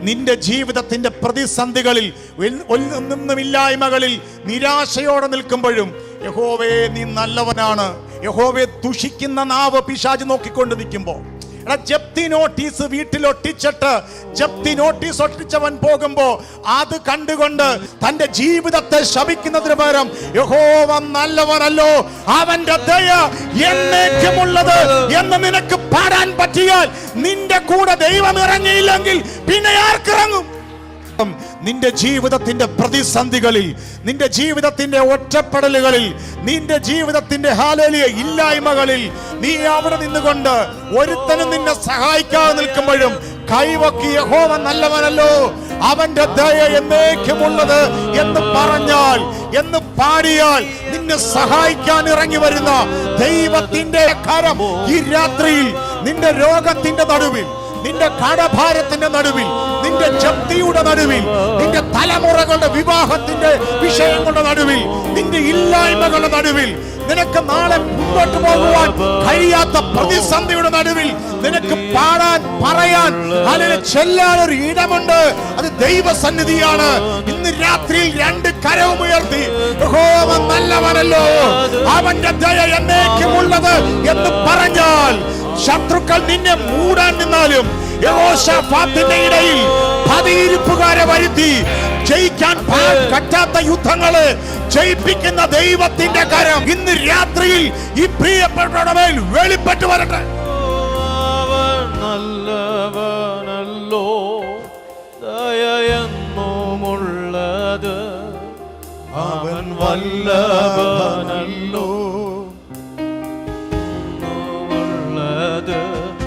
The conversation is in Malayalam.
നിന്റെ ജീവിതത്തിന്റെ പ്രതിസന്ധികളിൽ, ഒന്നുമില്ലായ്മകളിൽ നിരാശയോടെ നിൽക്കുമ്പോഴും യഹോവേ നീ നല്ലവനാണ്, യഹോവയെ ദുഷിക്കുന്ന നാവ് പിശാച് നോക്കിക്കൊണ്ട് നിൽക്കുമ്പോൾ, ജപ്തി നോട്ടീസ് വീട്ടിൽ ഒട്ടിച്ചിട്ട് ജപ്തി നോട്ടീസ് ഒട്ടിച്ചവൻ പോകുമ്പോ അത് കണ്ടുകൊണ്ട് തന്റെ ജീവിതത്തെ ശപിക്കുന്നതിന് പകരം യഹോവ നല്ലവനല്ലോ, അവന്റെ ദയ എന്നേക്കുമുള്ളത് എന്ന് നിനക്ക് പാടാൻ പറ്റിയാൽ, നിന്റെ കൂടെ ദൈവം ഇറങ്ങിയില്ലെങ്കിൽ പിന്നെ ആർക്കിറങ്ങും? നിന്റെ ജീവിതത്തിന്റെ പ്രതിസന്ധികളിൽ, നിന്റെ ജീവിതത്തിന്റെ ഒറ്റപ്പെടലുകളിൽ, നിന്റെ ജീവിതത്തിന്റെ ഹല്ലേലൂയ ഇല്ലായ്മകളിൽ നീ അവിടെ നിന്നുകൊണ്ട് ഒരുത്തനും നിന്നെ സഹായിക്കാതെ നിൽക്കുമ്പോഴും കൈവക്കി യഹോവ നല്ലവനല്ലോ, അവന്റെ ദയ എന്നേക്കുമുള്ളത് എന്ന് പറഞ്ഞാൽ, എന്ന് പാടിയാൽ, നിന്നെ സഹായിക്കാൻ ഇറങ്ങി വരുന്ന ദൈവത്തിന്റെ കരം ഈ രാത്രിയിൽ നിന്റെ രോഗത്തിന്റെ നടുവിൽ, നിന്റെ കടഭാരത്തിന്റെ നടുവിൽ, നിന്റെ ജപ്തിയുടെ നടുവിൽ, നിന്റെ തലമുറകളുടെ വിവാഹത്തിന്റെ വിഷയങ്ങളുടെ നടുവിൽ, നിന്റെ ഇല്ലായ്മകളുടെ നടുവിൽ, നിനക്ക് നാളെ മുന്നോട്ട് പോകുവാൻ കഴിയാത്ത പ്രതിസന്ധിയുടെ നടുവിൽ നിനക്ക് പാടാൻ, പറയാൻ, അല്ലെങ്കിൽ ചെല്ലാൻ ഒരു ഇടമുണ്ട്. അത് ദൈവസന്നിധിയാണ്. ഇന്ന് രാത്രിയിൽ രണ്ട് കരവും ഉയർത്തി യഹോവ നല്ലവനല്ലോ, അവന്റെ ദയ എന്നേക്കുമുള്ളത് എന്ന് പറഞ്ഞാൽ, ശത്രുക്കൾ നിന്നെ മൂടാൻ നിന്നാലും യെഹോശാഫാത്തിന്റെ ഇടയിൽ പതിയിരിപ്പുകാരെ വരുത്തി ജയിക്കാൻ പറ്റാത്ത യുദ്ധങ്ങള് ജയിപ്പിക്കുന്ന ദൈവത്തിന്റെ കരം ഇന്ന് രാത്രിയിൽ ഈ പ്രിയപ്പെട്ടവരുടെ മേൽ വെളിപ്പെട്ടു വരട്ടെ.